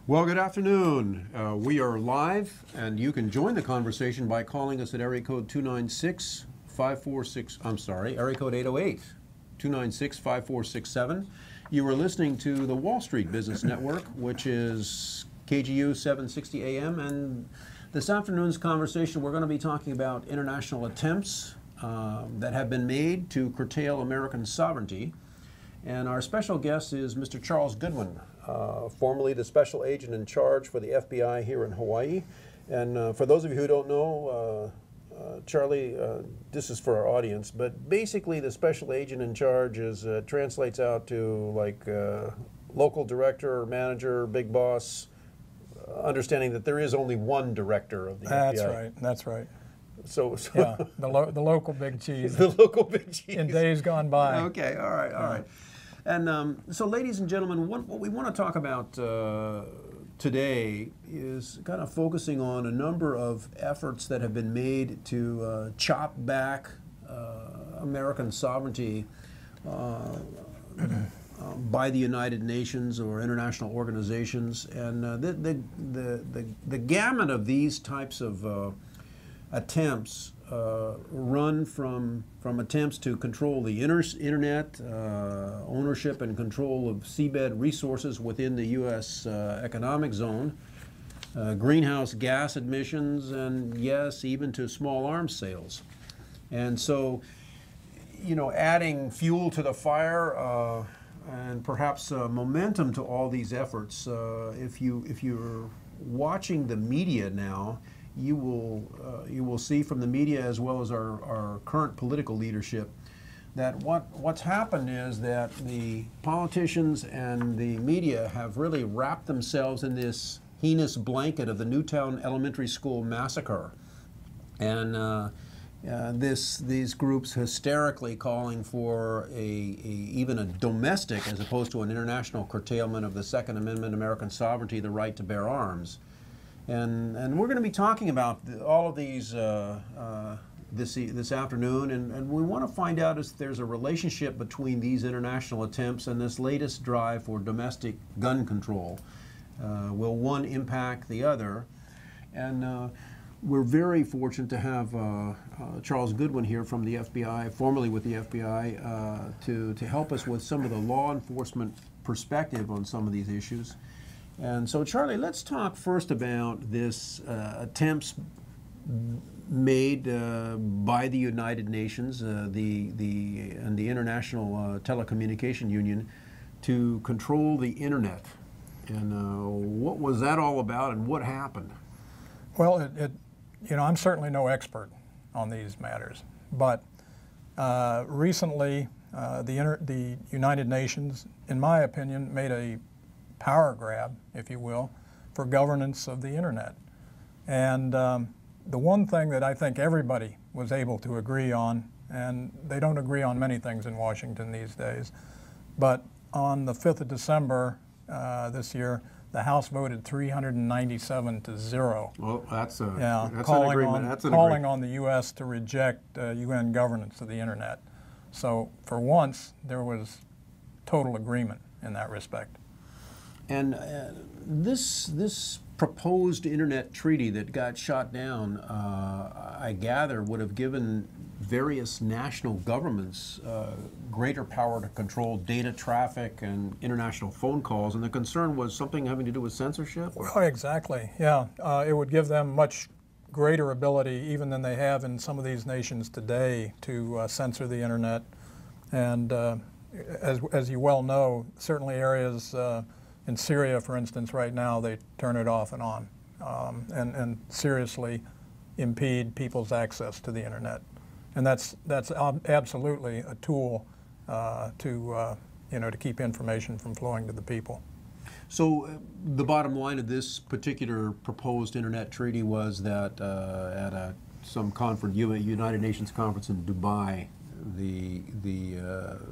Well, good afternoon. We are live, and you can join the conversation by calling us at area code 296-546, I'm sorry, area code 808-296-5467. You are listening to the Wall Street Business Network, which is KGU 760 AM, and this afternoon's conversation we're going to be talking about international attempts that have been made to curtail American sovereignty. And our special guest is Mr. Charles Goodwin, formerly the special agent in charge for the FBI here in Hawaii. And for those of you who don't know, Charlie, this is for our audience, but basically the special agent in charge is translates out to like local director or manager, big boss, understanding that there is only one director of the FBI. That's right. So yeah, the local big cheese. The local big cheese. In days gone by. Okay, all right. And so, ladies and gentlemen, what we want to talk about today is kind of focusing on a number of efforts that have been made to chop back American sovereignty by the United Nations or international organizations. And the gamut of these types of attempts run from attempts to control the internet, ownership and control of seabed resources within the U.S. Economic Zone, greenhouse gas emissions, and yes, even to small arms sales. And so, you know, adding fuel to the fire and perhaps momentum to all these efforts. If you're watching the media now, you will see from the media as well as our current political leadership that what's happened is that the politicians and the media have really wrapped themselves in this heinous blanket of the Newtown Elementary School massacre, and these groups hysterically calling for even a domestic as opposed to an international curtailment of the Second Amendment, American sovereignty, the right to bear arms. And we're going to be talking about all of these this afternoon, and we want to find out if there's a relationship between these international attempts and this latest drive for domestic gun control. Will one impact the other? And we're very fortunate to have Charles Goodwin here from the FBI, formerly with the FBI, to help us with some of the law enforcement perspective on some of these issues. And so, Charlie, let's talk first about this attempts made by the United Nations, and the International Telecommunication Union, to control the internet. And what was that all about, and what happened? Well, you know, I'm certainly no expert on these matters, but recently the United Nations, in my opinion, made a power grab, if you will, for governance of the internet. And the one thing that I think everybody was able to agree on, and they don't agree on many things in Washington these days, but on the 5th of December this year, the House voted 397 to 0. Well, that's an agreement. Calling on the U.S. to reject UN governance of the internet. So for once, there was total agreement in that respect. And this proposed internet treaty that got shot down, I gather, would have given various national governments greater power to control data traffic and international phone calls. And the concern was something having to do with censorship? Well, exactly, yeah. It would give them much greater ability, even than they have in some of these nations today, to censor the internet. And as you well know, certainly areas in Syria, for instance, right now, they turn it off and on and seriously impede people's access to the internet. And that's absolutely a tool to keep information from flowing to the people. So the bottom line of this particular proposed internet treaty was that at some conference, United Nations conference in Dubai,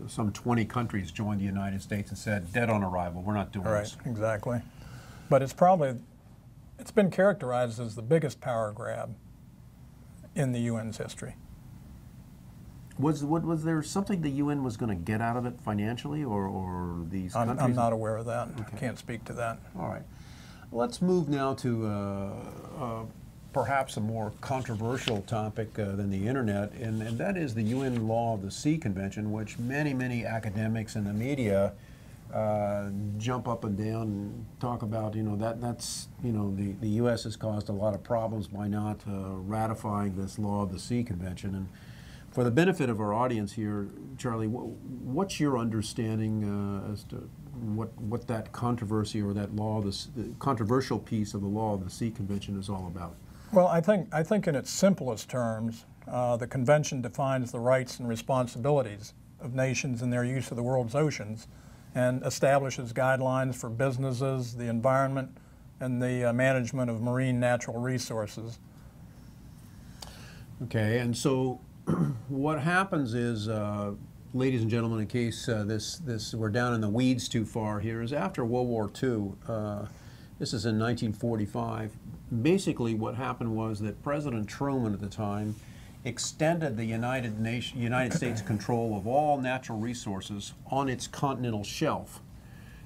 some 20 countries joined the United States and said, dead on arrival, we're not doing this. Right, exactly. But it's been characterized as the biggest power grab in the UN's history. Was there something the UN was going to get out of it financially, or these countries? I'm not aware of that. Okay. I can't speak to that. All right. Let's move now to perhaps a more controversial topic than the internet, and that is the UN Law of the Sea Convention, which many academics in the media jump up and down and talk about. That's the U.S. has caused a lot of problems by not ratifying this Law of the Sea Convention. And for the benefit of our audience here, Charlie, what's your understanding as to what that controversy or that law, the controversial piece of the Law of the Sea Convention is all about? Well, I think in its simplest terms, the convention defines the rights and responsibilities of nations in their use of the world's oceans and establishes guidelines for businesses, the environment, and the management of marine natural resources. Okay, and so what happens is, ladies and gentlemen, in case we're down in the weeds too far here, is after World War II, this is in 1945, basically what happened was that President Truman at the time extended the United States control of all natural resources on its continental shelf.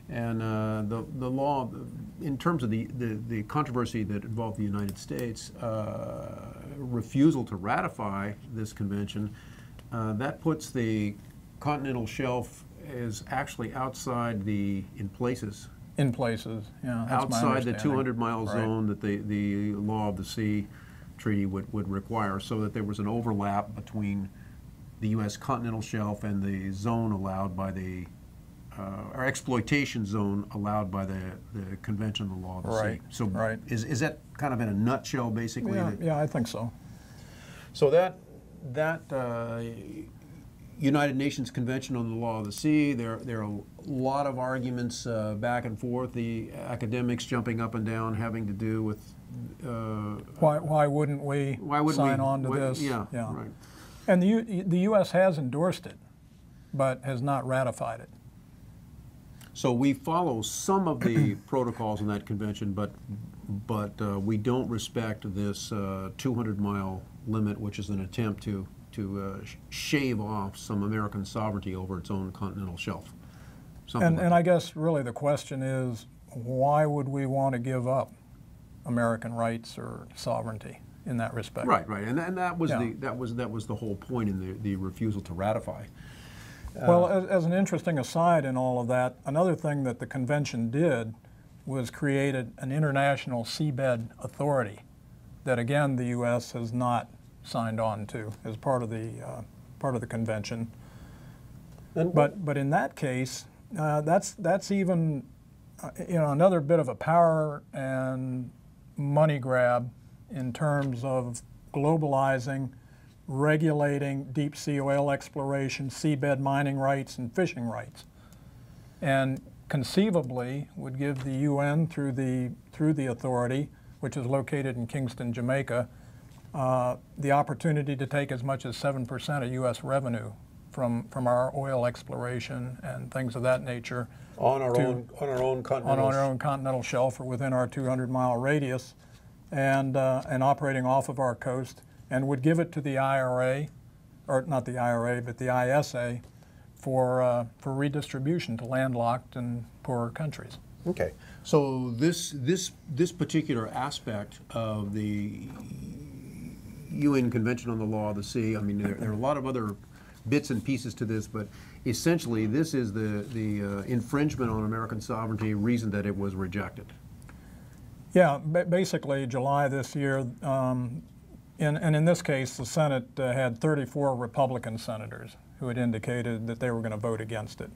And the law, in terms of the controversy that involved the United States, refusal to ratify this convention, that puts the continental shelf is actually outside in places, yeah. Outside the 200-mile zone that the Law of the Sea Treaty would require, so that there was an overlap between the U.S. continental shelf and the zone allowed by the or exploitation zone allowed by the Convention of the Law of the Sea. So is that kind of in a nutshell, basically? Yeah, I think so. So that United Nations Convention on the Law of the Sea, there are a lot of arguments back and forth, the academics jumping up and down having to do with why wouldn't we sign on to this? Yeah, right. And the U.S. has endorsed it, but has not ratified it. So we follow some of the protocols in that convention, but we don't respect this 200-mile limit, which is an attempt to shave off some American sovereignty over its own continental shelf. And I guess really the question is, why would we want to give up American rights or sovereignty in that respect? Right, and that was the whole point in the refusal to ratify. Well, as an interesting aside in all of that, another thing that the convention did was created an international seabed authority that, again, the U.S. has not signed on to as part of the convention. But in that case, that's even another bit of a power and money grab in terms of globalizing, regulating deep sea oil exploration, seabed mining rights, and fishing rights, and conceivably would give the UN through the authority, which is located in Kingston, Jamaica, the opportunity to take as much as 7% of U.S. revenue from our oil exploration and things of that nature on our own continental shelf or within our 200-mile radius, and operating off of our coast, and would give it to the IRA, or not the IRA, but the ISA, for redistribution to landlocked and poorer countries. Okay, so this particular aspect of the UN Convention on the Law of the Sea, I mean, there are a lot of other bits and pieces to this, but essentially this is the infringement on American sovereignty reason that it was rejected. Yeah, basically July this year, and in this case the Senate had 34 Republican senators who had indicated that they were going to vote against it.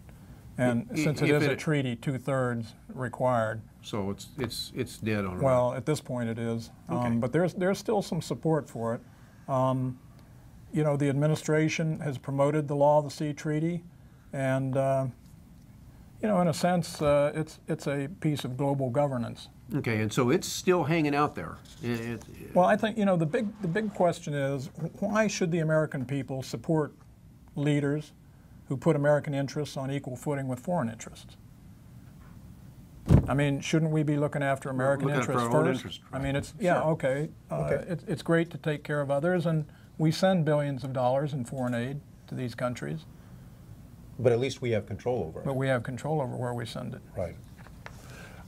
And since it is a treaty, 2/3 required. So it's dead on. Well, at this point it is. Okay. But there's still some support for it. The administration has promoted the Law of the Sea Treaty, and in a sense, it's a piece of global governance. Okay, and so it's still hanging out there. Well, I think the big question is, why should the American people support leaders who put American interests on equal footing with foreign interests? I mean, shouldn't we be looking after American interests first? Right. I mean, it's Sure. It's great to take care of others, and we send billions of dollars in foreign aid to these countries. But at least we have control over it. But we have control over where we send it. Right.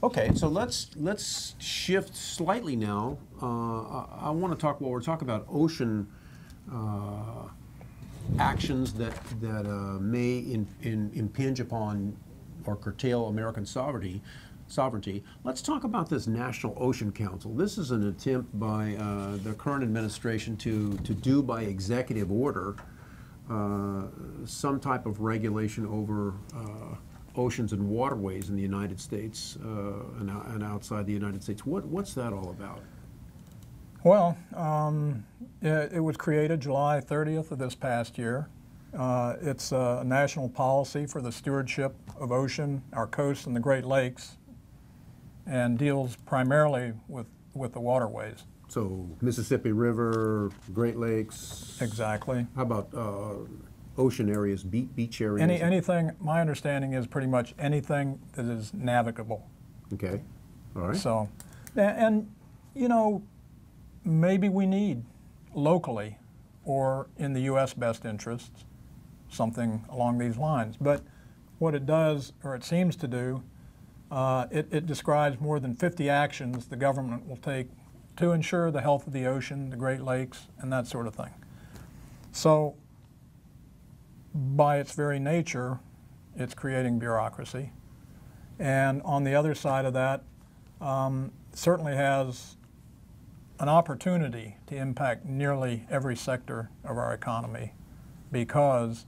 Okay, so let's shift slightly now. I want to talk. Well, we're talking about ocean actions that may impinge upon or curtail American sovereignty. Let's talk about this National Ocean Council. This is an attempt by the current administration to do by executive order some type of regulation over oceans and waterways in the United States and outside the United States. What's that all about? Well, it was created July 30th of this past year. It's a national policy for the stewardship of ocean, our coasts, and the Great Lakes, and deals primarily with the waterways. So Mississippi River, Great Lakes. Exactly. How about ocean areas, beach areas? Anything, my understanding is pretty much anything that is navigable. Okay, all right. So, and you know, maybe we need locally or in the U.S. best interests something along these lines. But what it does, or it seems to do, it describes more than 50 actions the government will take to ensure the health of the ocean, the Great Lakes, and that sort of thing. So, by its very nature, it's creating bureaucracy. And on the other side of that, certainly has an opportunity to impact nearly every sector of our economy because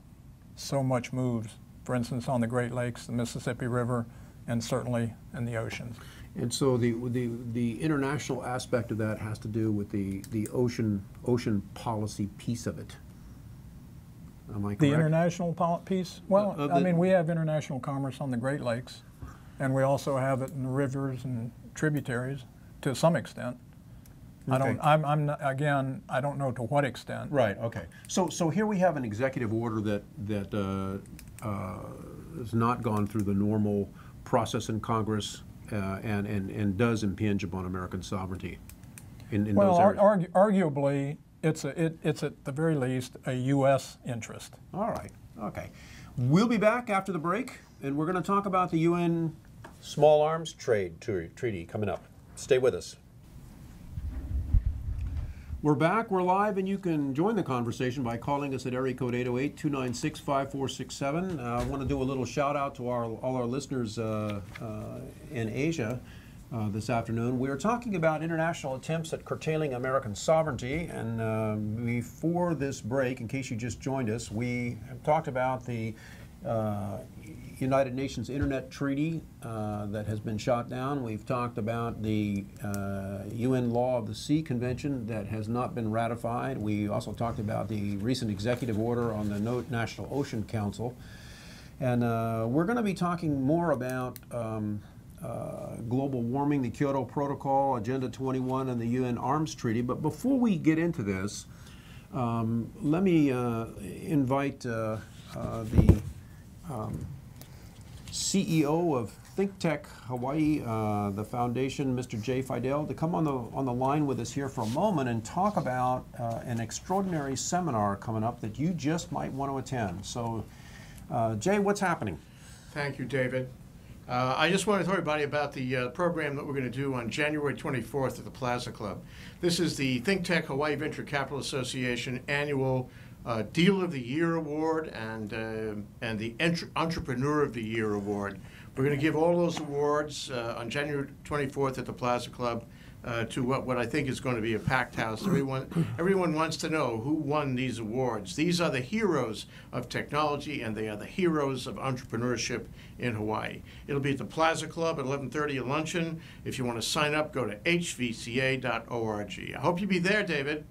so much moves, for instance, on the Great Lakes, the Mississippi River, and certainly in the oceans. And so the international aspect of that has to do with the ocean policy piece of it. Am I correct? The international piece? Well, I mean, we have international commerce on the Great Lakes, and we also have it in the rivers and tributaries to some extent. Okay. Again, I don't know to what extent. Right. Okay. So here we have an executive order that has not gone through the normal process in Congress and does impinge upon American sovereignty in those areas. Arguably, it's at the very least a U.S. interest. All right. Okay. We'll be back after the break, and we're going to talk about the UN Small Arms Trade Treaty coming up. Stay with us. We're back, we're live, and you can join the conversation by calling us at area code 808-296-5467. I want to do a little shout out to all our listeners in Asia this afternoon. We are talking about international attempts at curtailing American sovereignty, and before this break, in case you just joined us, we have talked about the United Nations Internet Treaty that has been shot down. We've talked about the UN Law of the Sea Convention that has not been ratified. We also talked about the recent executive order on the National Ocean Council. And we're going to be talking more about global warming, the Kyoto Protocol, Agenda 21, and the UN Arms Treaty. But before we get into this, let me invite the CEO of ThinkTech Hawaii, the foundation, Mr. Jay Fidel, to come on the line with us here for a moment and talk about an extraordinary seminar coming up that you just might want to attend. So, Jay, what's happening? Thank you, David. I just want to tell everybody about the program that we're going to do on January 24th at the Plaza Club. This is the ThinkTech Hawaii Venture Capital Association annual Deal of the Year Award and the Entrepreneur of the Year Award. We're going to give all those awards on January 24th at the Plaza Club to what I think is going to be a packed house. Everyone wants to know who won these awards. These are the heroes of technology, and they are the heroes of entrepreneurship in Hawaii. It'll be at the Plaza Club at 11:30 at luncheon. If you want to sign up, go to hvca.org. I hope you'll be there, David.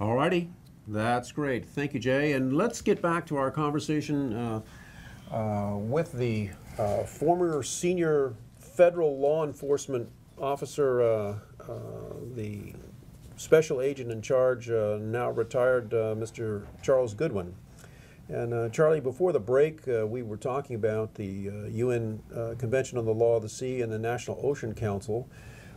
All righty. That's great. Thank you, Jay. And let's get back to our conversation with the former senior federal law enforcement officer, the special agent in charge, now retired, Mr. Charles Goodwin. And Charlie, before the break, we were talking about the UN Convention on the Law of the Sea and the National Ocean Council.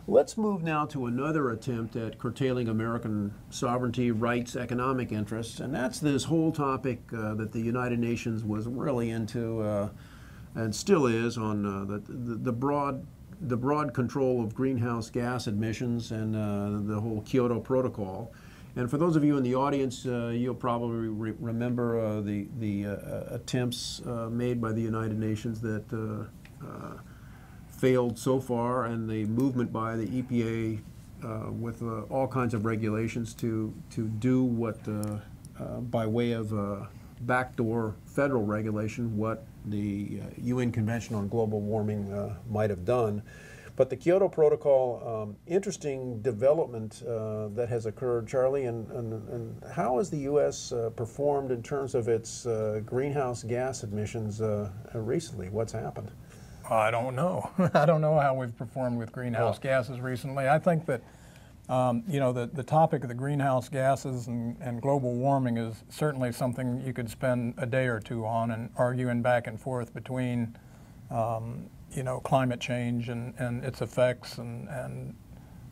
Let's move now to another attempt at curtailing American sovereignty, rights, economic interests, and that's this whole topic that the United Nations was really into and still is on the broad broad control of greenhouse gas emissions and the whole Kyoto Protocol. And for those of you in the audience, you'll probably remember the attempts made by the United Nations that failed so far, and the movement by the EPA with all kinds of regulations to do what, by way of backdoor federal regulation, what the UN Convention on Global Warming might have done. But the Kyoto Protocol, interesting development that has occurred, Charlie, and how has the U.S. Performed in terms of its greenhouse gas emissions recently? What's happened? I don't know. I don't know how we've performed with greenhouse gases recently. I think that you know, the topic of the greenhouse gases and global warming is certainly something you could spend a day or two on and arguing back and forth between you know, climate change and its effects and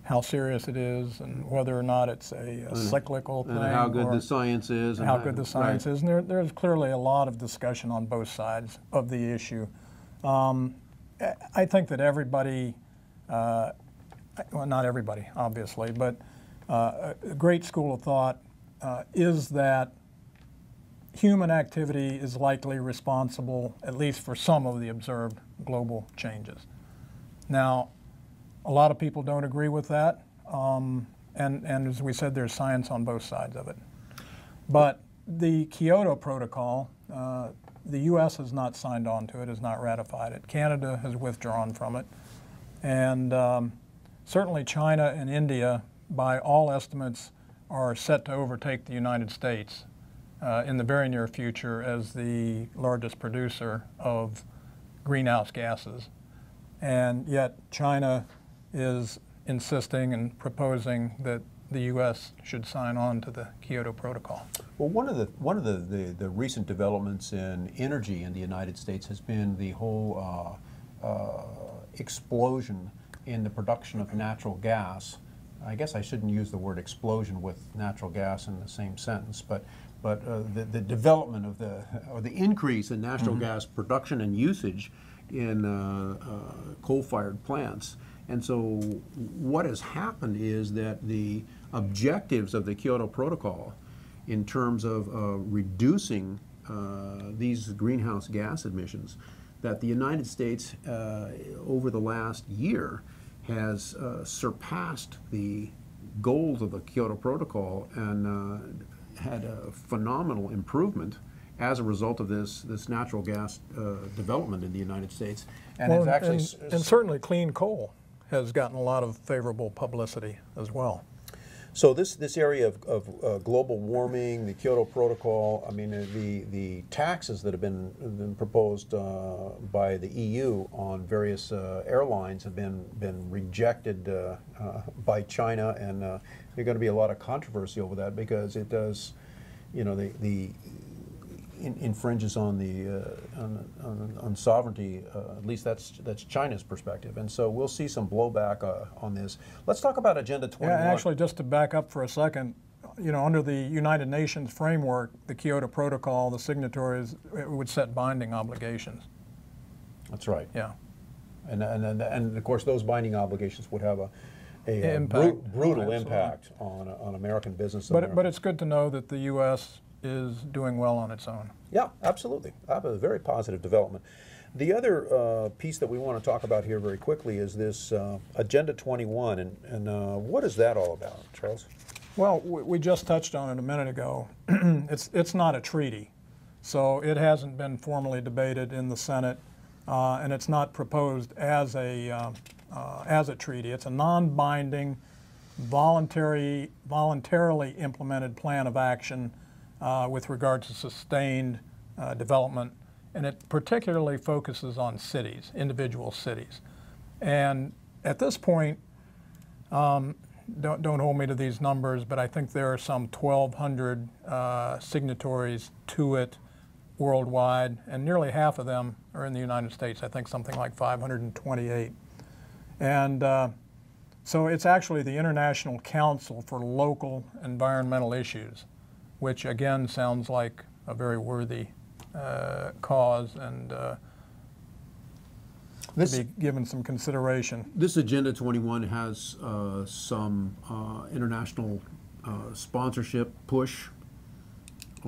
how serious it is and whether or not it's a cyclical thing. And how good the science is. And how good the science is. And there's clearly a lot of discussion on both sides of the issue. I think that everybody, well, not everybody, obviously, but a great school of thought is that human activity is likely responsible, at least for some of the observed global changes. Now, a lot of people don't agree with that, and as we said, there's science on both sides of it. But the Kyoto Protocol, the U.S. has not signed on to it, has not ratified it. Canada has withdrawn from it. And certainly China and India, by all estimates, are set to overtake the United States in the very near future as the largest producer of greenhouse gases. And yet China is insisting and proposing that the U.S. should sign on to the Kyoto Protocol. Well, one of the recent developments in energy in the United States has been the whole explosion in the production of natural gas. I guess I shouldn't use the word explosion with natural gas in the same sentence, but the development of the increase in natural gas production and usage in coal-fired plants. And so what has happened is that the objectives of the Kyoto Protocol in terms of reducing these greenhouse gas emissions, that the United States over the last year has surpassed the goals of the Kyoto Protocol and had a phenomenal improvement as a result of this natural gas development in the United States. And, well, actually and certainly clean coal has gotten a lot of favorable publicity as well. So this area of global warming, the Kyoto Protocol, I mean, the taxes that have been proposed by the EU on various airlines have been rejected by China, and there's going to be a lot of controversy over that because it does, you know, infringes on the on sovereignty. At least that's China's perspective, and so we'll see some blowback on this. Let's talk about Agenda 21. Yeah, actually, just to back up for a second, you know, under the United Nations framework, the Kyoto Protocol, the signatories would set binding obligations. That's right. Yeah, and of course those binding obligations would have a brutal impact on American business. But it's good to know that the U.S. is doing well on its own. Yeah, absolutely. A very positive development. The other piece that we want to talk about here very quickly is this Agenda 21, and what is that all about, Charles? Well, we just touched on it a minute ago. It's not a treaty, so it hasn't been formally debated in the Senate, and it's not proposed as a treaty. It's a non-binding, voluntarily implemented plan of action with regard to sustained development, and it particularly focuses on cities, individual cities. And at this point, don't hold me to these numbers, but I think there are some 1,200 signatories to it worldwide, and nearly half of them are in the United States. I think something like 528. And so it's actually the International Council for Local Environmental Issues, which again sounds like a very worthy cause. And be given some consideration. This Agenda 21 has some international sponsorship push,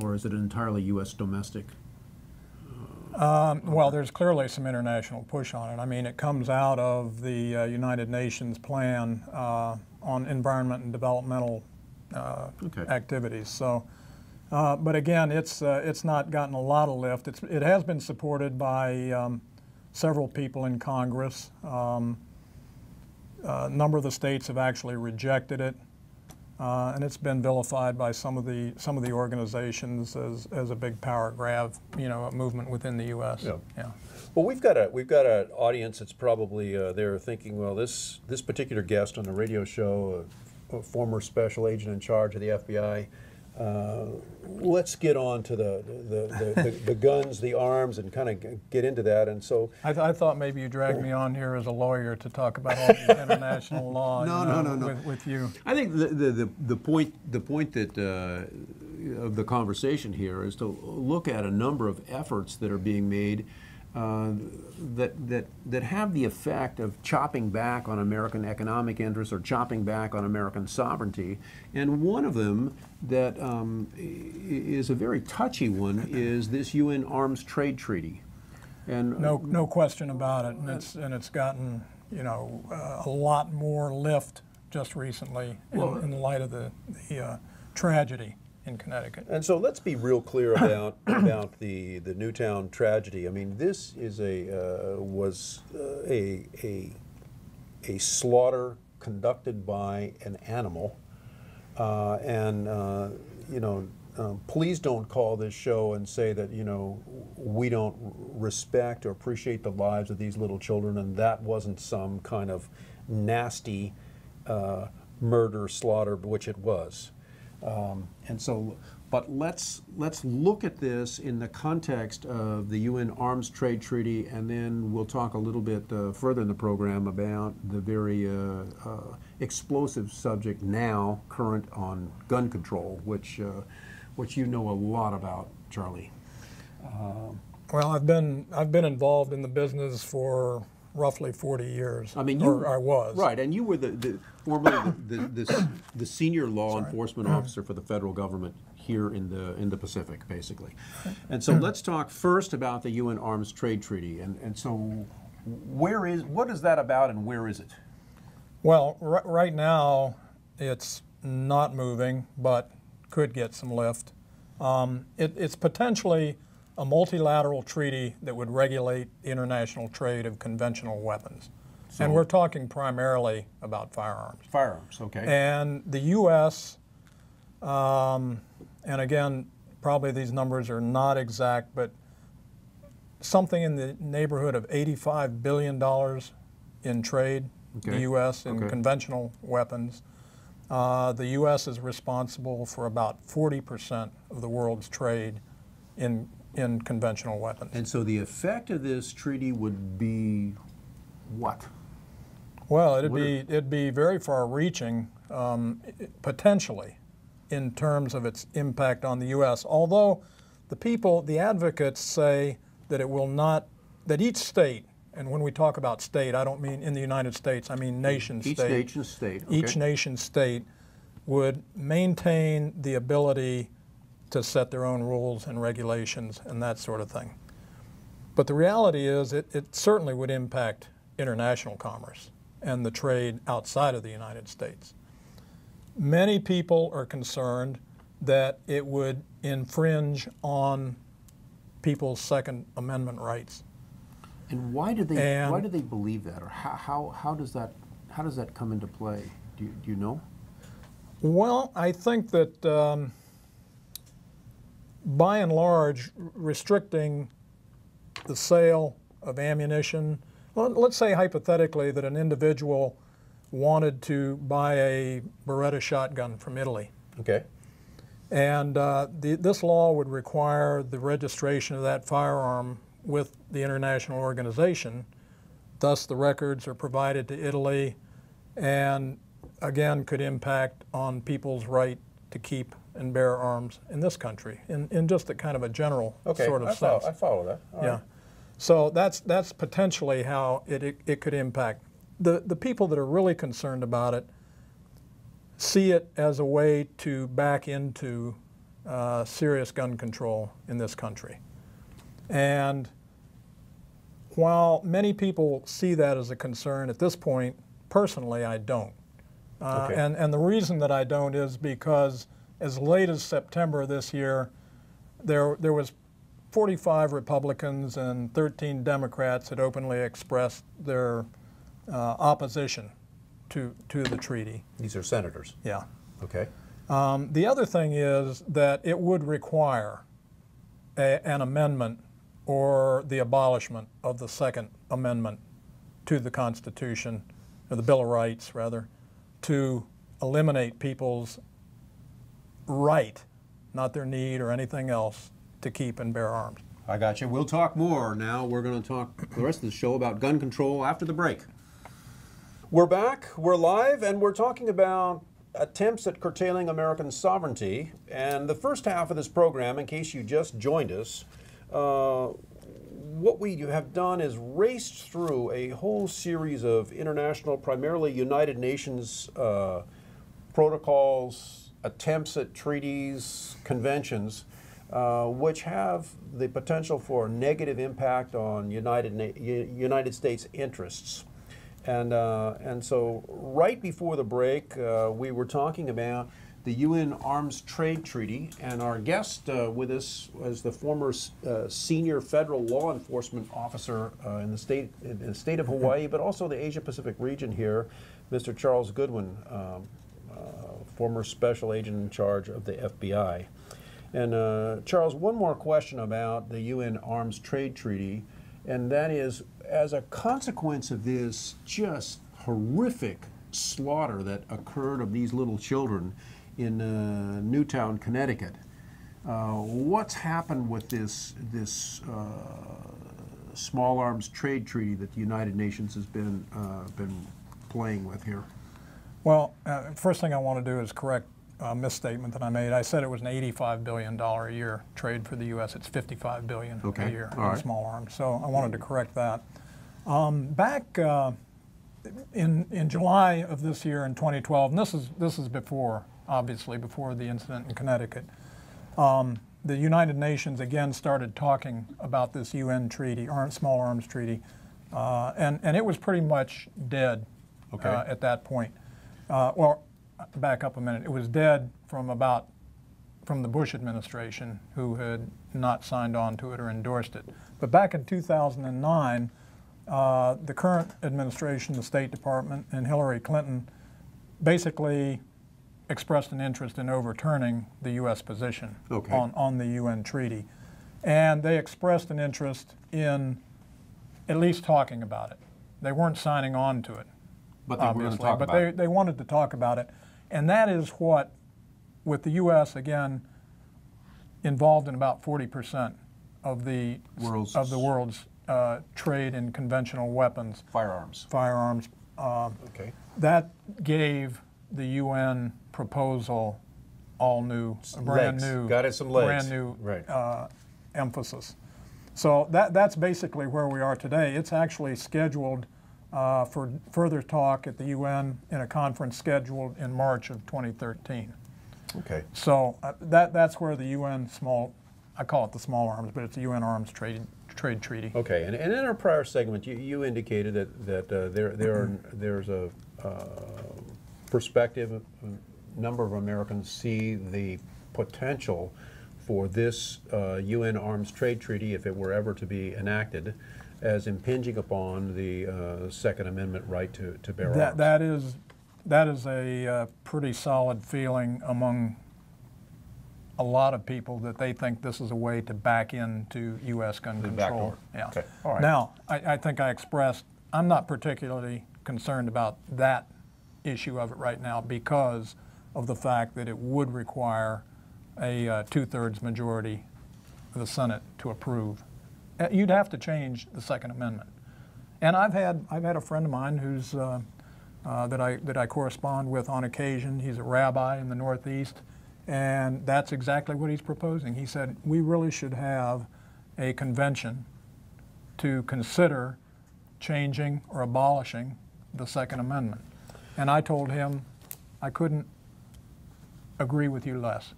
or is it entirely U.S. domestic? Well, there's clearly some international push on it. I mean, it comes out of the United Nations plan on environment and developmental activities. So, but again, it's not gotten a lot of lift. It has been supported by several people in Congress. A number of the states have actually rejected it. And it's been vilified by some of the organizations as a big power grab, you know, a movement within the U.S. Yeah. Yeah. Well, we've got an audience that's probably they're thinking, well, this particular guest on the radio show, a former special agent in charge of the FBI. Let's get on to the guns, the arms, and kind of get into that. And so I thought maybe you dragged me on here as a lawyer to talk about all the international law. No. With you. I think the point that of the conversation here is to look at a number of efforts that are being made that have the effect of chopping back on American economic interests or chopping back on American sovereignty. And one of them that is a very touchy one is this UN Arms Trade Treaty. And no question about it, and it's gotten, you know, a lot more lift just recently in light of the tragedy in Connecticut. And so let's be real clear about the Newtown tragedy. I mean, this is was a slaughter conducted by an animal, you know, please don't call this show and say that, you know, we don't respect or appreciate the lives of these little children, and that wasn't some kind of nasty murder, slaughter, which it was. And so, but let's look at this in the context of the UN Arms Trade Treaty, and then we'll talk a little bit further in the program about the very explosive subject now current on gun control, which you know a lot about, Charlie. Well, I've been involved in the business for roughly 40 years. I mean, I was. Right, and you were formerly the senior law enforcement officer for the federal government here in the Pacific, basically. And so let's talk first about the UN Arms Trade Treaty. And so what is that about, and where is it? Well, right now it's not moving, but could get some lift. It's potentially a multilateral treaty that would regulate the international trade of conventional weapons. So, and we're talking primarily about firearms. Firearms, okay. And the U.S., and again, probably these numbers are not exact, but something in the neighborhood of $85 billion in trade, the U.S. in conventional weapons. The U.S. is responsible for about 40% of the world's trade in conventional weapons. And so the effect of this treaty would be what? Well, it'd be very far-reaching, potentially, in terms of its impact on the U.S. Although the advocates say that it will not, that each state, and when we talk about state, I don't mean in the United States, I mean nation state. Each nation state. Okay. Each nation state would maintain the ability to set their own rules and regulations and that sort of thing. But the reality is it certainly would impact international commerce and the trade outside of the United States. Many people are concerned that it would infringe on people's Second Amendment rights. And why do they believe that, or how does that come into play? Do you know? Well, I think that by and large, restricting the sale of ammunition, well, let's say hypothetically that an individual wanted to buy a Beretta shotgun from Italy. Okay. And this law would require the registration of that firearm with the international organization. Thus, the records are provided to Italy and, again, could impact on people's right to keep and bear arms in this country in just a kind of a general sort of sense. I follow that. All right. So that's potentially how it could impact. The people that are really concerned about it see it as a way to back into serious gun control in this country. And while many people see that as a concern, at this point, personally, I don't. Okay. And the reason that I don't is because as late as September this year, there was 45 Republicans and 13 Democrats had openly expressed their opposition to the treaty. These are senators. Yeah. Okay. The other thing is that it would require an amendment or the abolishment of the Second Amendment to the Constitution, or the Bill of Rights, rather, to eliminate people's right, not their need or anything else, to keep and bear arms. I got you. We'll talk more now. We're going to talk the rest of the show about gun control after the break. We're back, we're live, and we're talking about attempts at curtailing American sovereignty. And the first half of this program, in case you just joined us, what we have done is raced through a whole series of international, primarily United Nations protocols, attempts at treaties, conventions, which have the potential for negative impact on United States interests. And so right before the break, we were talking about the UN Arms Trade Treaty, and our guest with us was the former senior federal law enforcement officer in the state of Hawaii, but also the Asia Pacific region here, Mr. Charles Goodwin, former special agent in charge of the FBI. And Charles, one more question about the UN Arms Trade Treaty, and that is, as a consequence of this just horrific slaughter that occurred of these little children in Newtown, Connecticut, what's happened with this small arms trade treaty that the United Nations has been playing with here? Well, first thing I want to do is correct a misstatement that I made. I said it was an $85 billion a year trade for the U.S. It's $55 billion a year in small arms. So I wanted to correct that. Back in July of this year in 2012, and this is before, obviously, before the incident in Connecticut, the United Nations again started talking about this UN treaty, small arms treaty, and it was pretty much dead at that point. Well, back up a minute. It was dead from the Bush administration, who had not signed on to it or endorsed it. But back in 2009, the current administration, the State Department, and Hillary Clinton basically expressed an interest in overturning the U.S. position on the UN treaty. And they expressed an interest in at least talking about it. They weren't signing on to it, but they were going to talk about it. They wanted to talk about it. And that is what, with the U.S., again, involved in about 40% of the world's trade in conventional weapons. Firearms. That gave the UN proposal brand new emphasis. So that's basically where we are today. It's actually scheduled for further talk at the UN in a conference scheduled in March of 2013. Okay. So that's where the UN I call it the small arms, but it's the UN Arms Trade Treaty. Okay, and in our prior segment, you indicated that there's a perspective, a number of Americans see the potential for this UN Arms Trade Treaty, if it were ever to be enacted, as impinging upon the Second Amendment right to bear arms. That is a pretty solid feeling among a lot of people, that they think this is a way to back into U.S. gun control. Yeah. Okay. All right. Now, I think I expressed, I'm not particularly concerned about that issue of it right now because of the fact that it would require a two-thirds majority of the Senate to approve. You'd have to change the Second Amendment. And I've had a friend of mine who's that I correspond with on occasion. He's a rabbi in the Northeast, and that's exactly what he's proposing. He said we really should have a convention to consider changing or abolishing the Second Amendment. And I told him I couldn't agree with you less.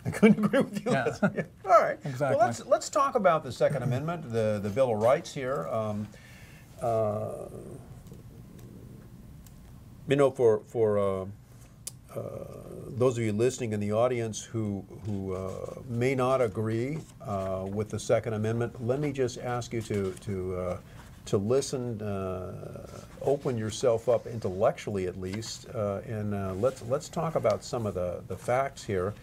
I couldn't agree with you. Yeah. Yeah. All right. Exactly. Well, let's talk about the Second Amendment, the Bill of Rights here. You know, for those of you listening in the audience who may not agree with the Second Amendment, let me just ask you to listen, open yourself up intellectually at least, and let's talk about some of the facts here.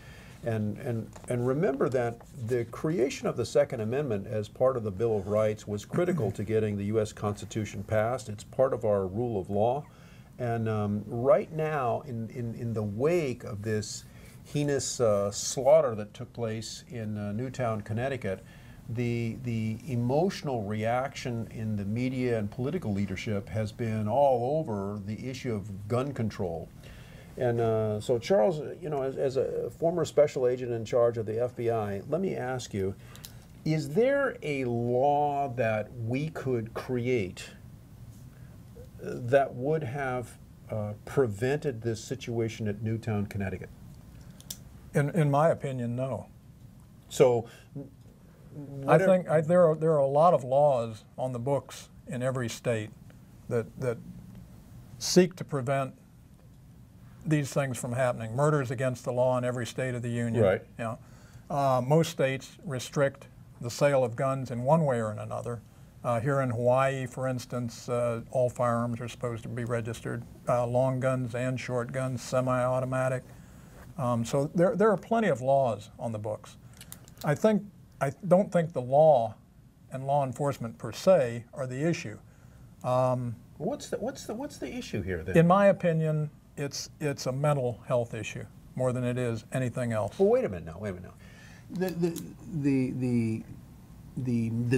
And remember that the creation of the Second Amendment as part of the Bill of Rights was critical to getting the U.S. Constitution passed. It's part of our rule of law. And right now, in the wake of this heinous slaughter that took place in Newtown, Connecticut, the emotional reaction in the media and political leadership has been all over the issue of gun control. And so, Charles, you know, as a former special agent in charge of the FBI, let me ask you, is there a law that we could create that would have prevented this situation at Newtown, Connecticut? In my opinion, no. So, I think there are a lot of laws on the books in every state that seek to prevent these things from happening. Murders against the law in every state of the union. Right. You know, most states restrict the sale of guns in one way or another. Here in Hawaii, for instance, all firearms are supposed to be registered, long guns and short guns, semi-automatic. So there are plenty of laws on the books. I don't think the law and law enforcement per se are the issue. what's the issue here then? In my opinion, it's a mental health issue more than it is anything else. Well, wait a minute now. The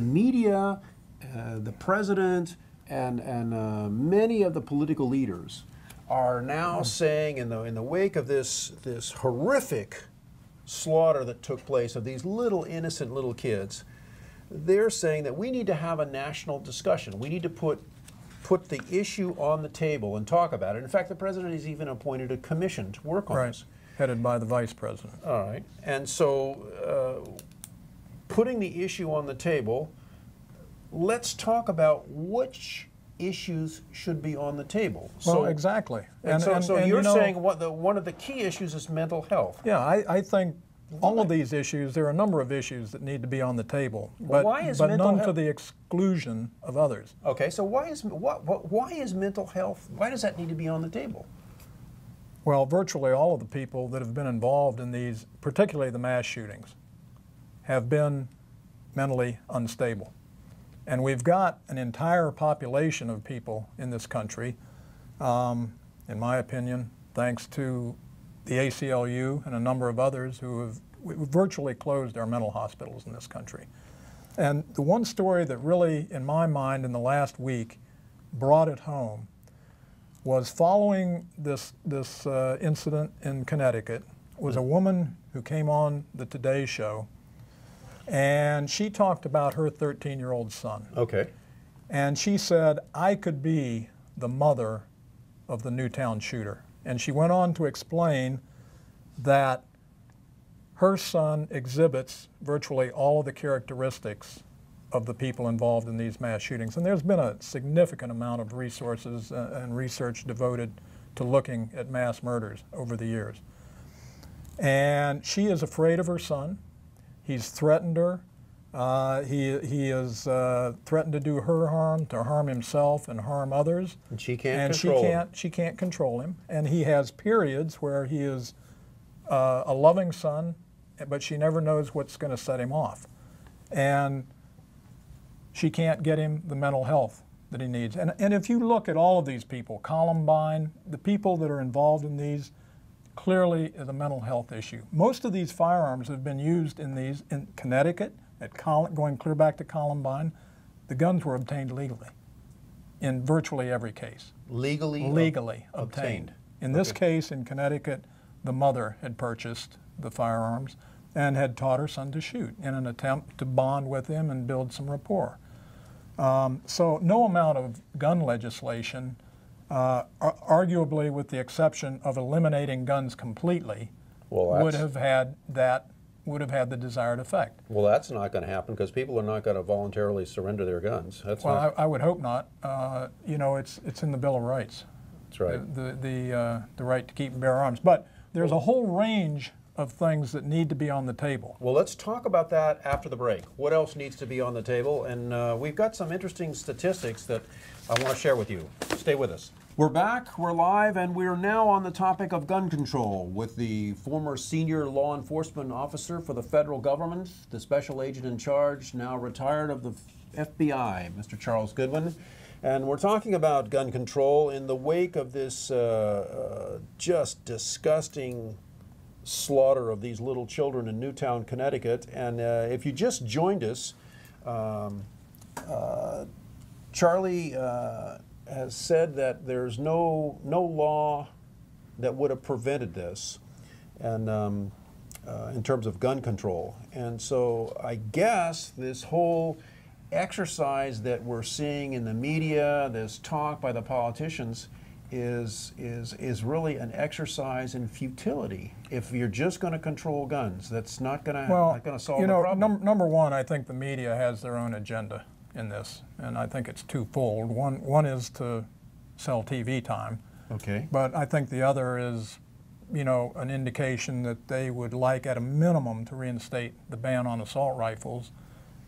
media, the president, and many of the political leaders are now saying in the wake of this horrific slaughter that took place of these little innocent little kids, they're saying that we need to have a national discussion. We need to put the issue on the table and talk about it. In fact, the president has even appointed a commission to work on this. Headed by the vice president. All right. And so putting the issue on the table, let's talk about which issues should be on the table. Well, exactly. So you're saying one of the key issues is mental health. Yeah, I think all of these issues, there are a number of issues that need to be on the table, but none to the exclusion of others. Okay, so why is mental health, why does that need to be on the table? Well, virtually all of the people that have been involved in these, particularly the mass shootings, have been mentally unstable. And we've got an entire population of people in this country, in my opinion, thanks to the ACLU and a number of others who have virtually closed our mental hospitals in this country. And the one story that really, in my mind, in the last week, brought it home was following this incident in Connecticut was a woman who came on the Today Show, and she talked about her 13-year-old son. Okay. And she said, I could be the mother of the Newtown shooter. And she went on to explain that her son exhibits virtually all of the characteristics of the people involved in these mass shootings. And there's been a significant amount of resources and research devoted to looking at mass murders over the years. And she is afraid of her son. He's threatened her. He has threatened to do her harm, to harm himself and harm others. And she can't control him. She can't control him. And he has periods where he is a loving son, but she never knows what's going to set him off. And she can't get him the mental health that he needs. And if you look at all of these people, Columbine, the people that are involved in these, clearly is a mental health issue. Most of these firearms have been used in Connecticut, going clear back to Columbine. The guns were obtained legally in virtually every case. Legally obtained. In this case, in Connecticut, the mother had purchased the firearms and had taught her son to shoot in an attempt to bond with him and build some rapport. So no amount of gun legislation, arguably with the exception of eliminating guns completely, would have had the desired effect. Well, that's not going to happen because people are not going to voluntarily surrender their guns. That's Well, I would hope not. You know, it's in the Bill of Rights. That's right. The right to keep and bear arms. But there's a whole range of things that need to be on the table. Well, let's talk about that after the break. What else needs to be on the table? And we've got some interesting statistics that I want to share with you. Stay with us. We're back, we're live, and we're now on the topic of gun control with the former senior law enforcement officer for the federal government, the special agent in charge, now retired of the FBI, Mr. Charles Goodwin. And we're talking about gun control in the wake of this just disgusting slaughter of these little children in Newtown, Connecticut. And if you just joined us, Charlie has said that there's no law that would have prevented this, and in terms of gun control. And so I guess this whole exercise that we're seeing in the media, this talk by the politicians, is really an exercise in futility. If you're just going to control guns, that's not going to solve the problem. Number one, I think the media has their own agenda in this, and I think it's twofold. One is to sell TV time. Okay. But I think the other is, you know, an indication that they would like, at a minimum, to reinstate the ban on assault rifles,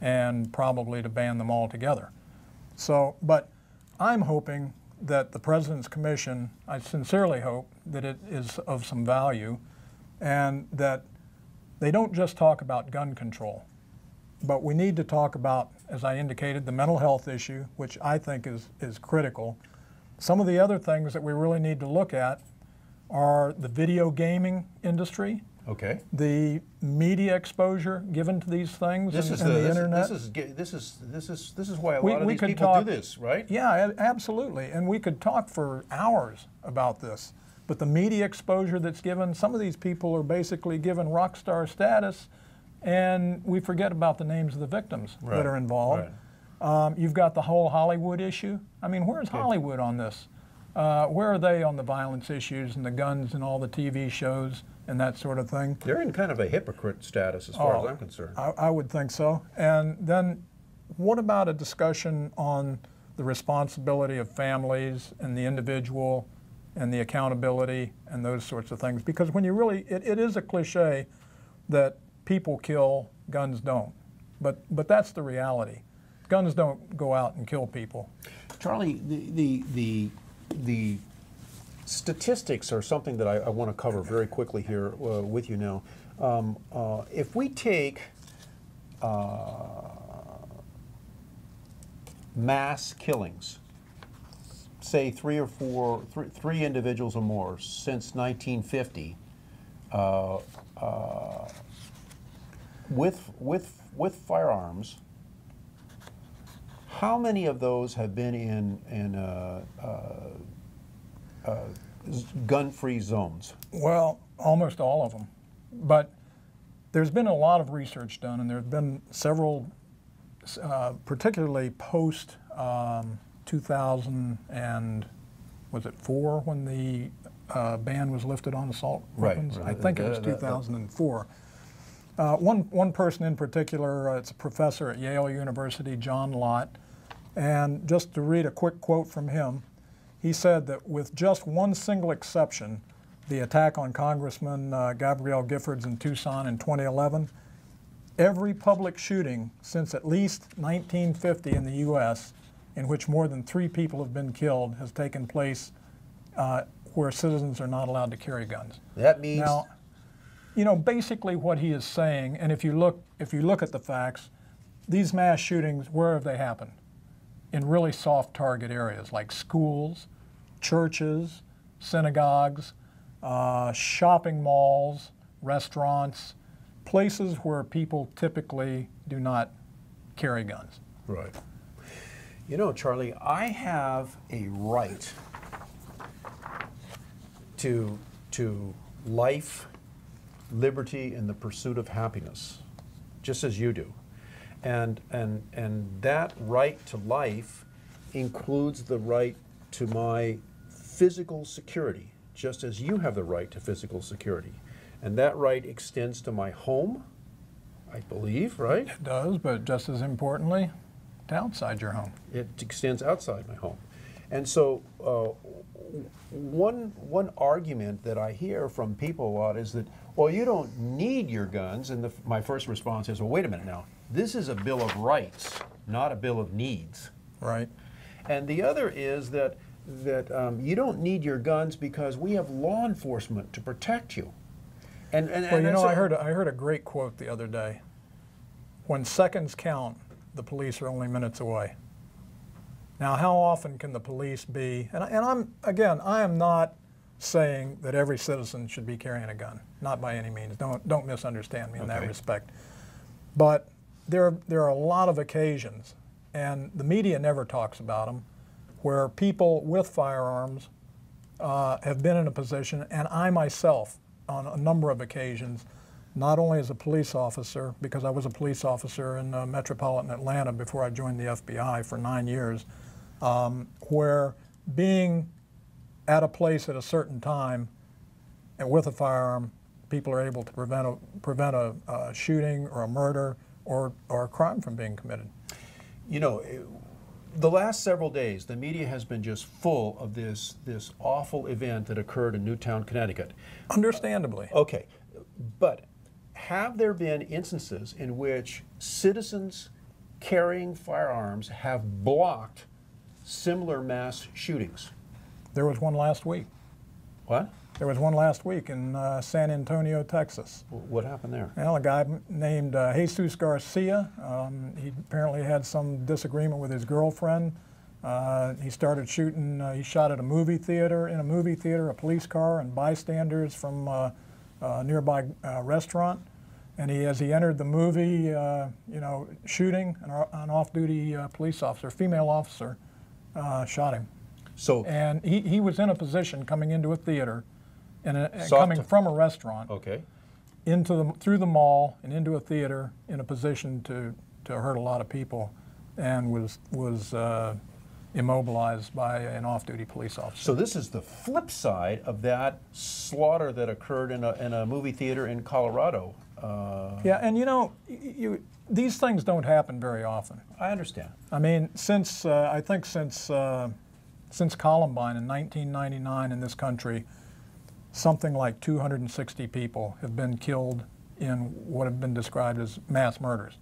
and probably to ban them altogether. So, but I'm hoping that the President's Commission, I sincerely hope that it is of some value, and that they don't just talk about gun control, but we need to talk about, as I indicated, the mental health issue, which I think is critical. Some of the other things that we really need to look at are the video gaming industry, okay, the media exposure given to these things, and the internet. This is why a lot of these people do this, right? Yeah, absolutely. And we could talk for hours about this. But the media exposure that's given, some of these people are basically given rock star status, and we forget about the names of the victims that are involved. Right. You've got the whole Hollywood issue. I mean, where's Hollywood on this? Where are they on the violence issues and the guns and all the TV shows and that sort of thing? They're in kind of a hypocrite status as far as I'm concerned. I would think so. And then what about a discussion on the responsibility of families and the individual and the accountability and those sorts of things? Because when you really, it is a cliche that people kill, guns don't. But that's the reality. Guns don't go out and kill people. Charlie, the statistics are something that I want to cover very quickly here with you now. If we take mass killings, say three individuals or more since 1950, with firearms, how many of those have been in gun-free zones? Well, almost all of them. But there's been a lot of research done, and there have been several, particularly post 2000 and was it 4 when the ban was lifted on assault weapons? Right. I think it was 2004. One person in particular, it's a professor at Yale University, John Lott, and just to read a quick quote from him, he said that with just one single exception, the attack on Congressman Gabrielle Giffords in Tucson in 2011, every public shooting since at least 1950 in the U.S. in which more than 3 people have been killed has taken place where citizens are not allowed to carry guns. That means... Now, you know, basically what he is saying, and if you look at the facts, these mass shootings, where have they happened? In really soft target areas like schools, churches, synagogues, shopping malls, restaurants, places where people typically do not carry guns. Right. You know, Charlie, I have a right to life, liberty, and the pursuit of happiness, just as you do. And that right to life includes the right to my physical security, just as you have the right to physical security. And that right extends to my home, I believe, right? It does, but just as importantly, to outside your home. It extends outside my home. And so one argument that I hear from people a lot is that, well, you don't need your guns. And my first response is, well, wait a minute now. This is a Bill of Rights, not a Bill of Needs. Right. And the other is that you don't need your guns because we have law enforcement to protect you. Well, you know, I heard a great quote the other day. When seconds count, the police are only minutes away. Now, how often can the police be, and I am not saying that every citizen should be carrying a gun, not by any means. Don't misunderstand me in that respect. But there are a lot of occasions, and the media never talks about them, where people with firearms have been in a position, and I myself, on a number of occasions, not only as a police officer, because I was a police officer in metropolitan Atlanta before I joined the FBI for 9 years, where being at a place at a certain time and with a firearm, people are able to prevent a shooting or a murder or a crime from being committed. You know, the last several days, the media has been just full of this awful event that occurred in Newtown, Connecticut. Understandably. Okay, but have there been instances in which citizens carrying firearms have blocked similar mass shootings? There was one last week. What? There was one last week in San Antonio, Texas. What happened there? Well, a guy named Jesus Garcia, he apparently had some disagreement with his girlfriend. He started shooting, he shot at in a movie theater, a police car, and bystanders from a nearby restaurant. And as he entered the movie, shooting, an off-duty police officer, female officer, shot him. And he was in a position coming into a theater, coming from a restaurant, through the mall and into a theater, in a position to hurt a lot of people, and was immobilized by an off-duty police officer. So this is the flip side of that slaughter that occurred in a movie theater in Colorado. Yeah, and you know, these things don't happen very often. I understand. I mean, since Columbine in 1999 in this country, something like 260 people have been killed in what have been described as mass murders.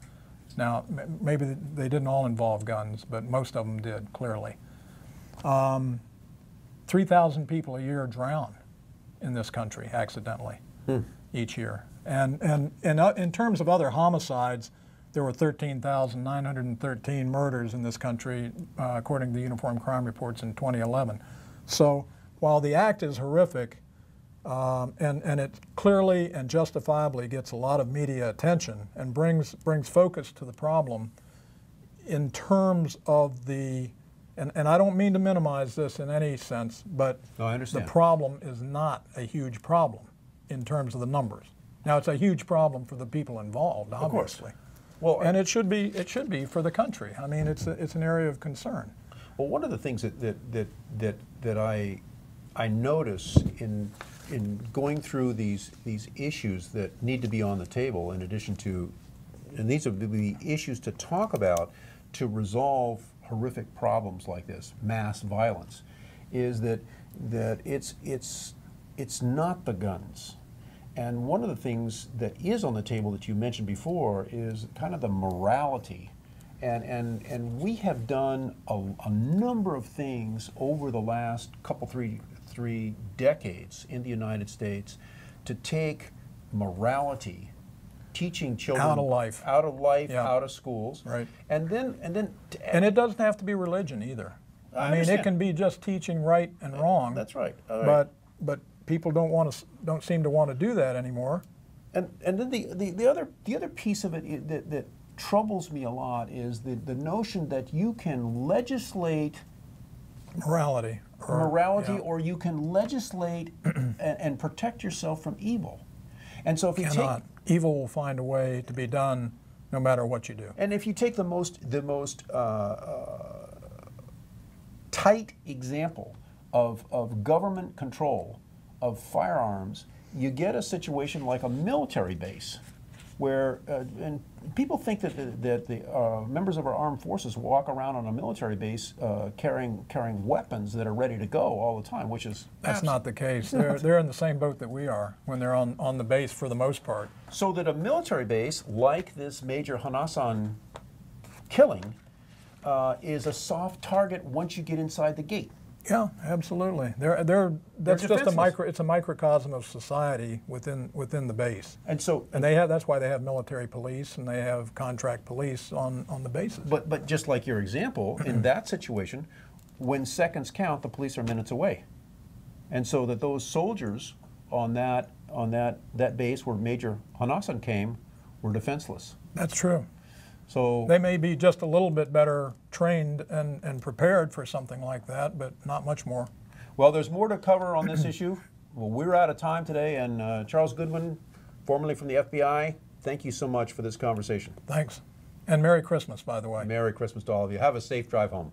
Now, maybe they didn't all involve guns, but most of them did, clearly. 3,000 people a year drown in this country accidentally each year. And in terms of other homicides, there were 13,913 murders in this country, according to the Uniform Crime Reports in 2011. So while the act is horrific, and it clearly and justifiably gets a lot of media attention and brings focus to the problem in terms of the, and I don't mean to minimize this in any sense, but the problem is not a huge problem in terms of the numbers. Now, it's a huge problem for the people involved, obviously. Well, and it should be for the country. I mean, it's an area of concern. Well, one of the things that I notice in going through these issues that need to be on the table, in addition to, and these are the issues to talk about to resolve horrific problems like this, mass violence, is that it's not the guns. And one of the things that is on the table that you mentioned before is kind of the morality. And we have done a number of things over the last three decades in the United States to take morality, teaching children out of life, yeah, out of schools, right? And it doesn't have to be religion either. I mean, it can be just teaching right and wrong. That's right. All right. But people don't seem to want to do that anymore. And then the other piece of it that troubles me a lot is the notion that you can legislate morality, or you can legislate and protect yourself from evil. And so if you evil will find a way to be done no matter what you do. And if you take the most tight example of government control of firearms, you get a situation like a military base, where and people think that the members of our armed forces walk around on a military base carrying weapons that are ready to go all the time, which is that's not the case. They're in the same boat that we are when they're on the base for the most part. So that a military base like this Major Hanasan killing is a soft target once you get inside the gate. Yeah, absolutely. That's just it's a microcosm of society within the base. And so that's why they have military police and they have contract police on the bases. But just like your example, in that situation, when seconds count, the police are minutes away. And so that those soldiers on that base where Major Hanasan came were defenseless. That's true. So they may be just a little bit better trained and prepared for something like that, but not much more. Well, there's more to cover on this issue. Well, we're out of time today, and Charles Goodwin, formerly from the FBI, thank you so much for this conversation. Thanks. And Merry Christmas, by the way. Merry Christmas to all of you. Have a safe drive home.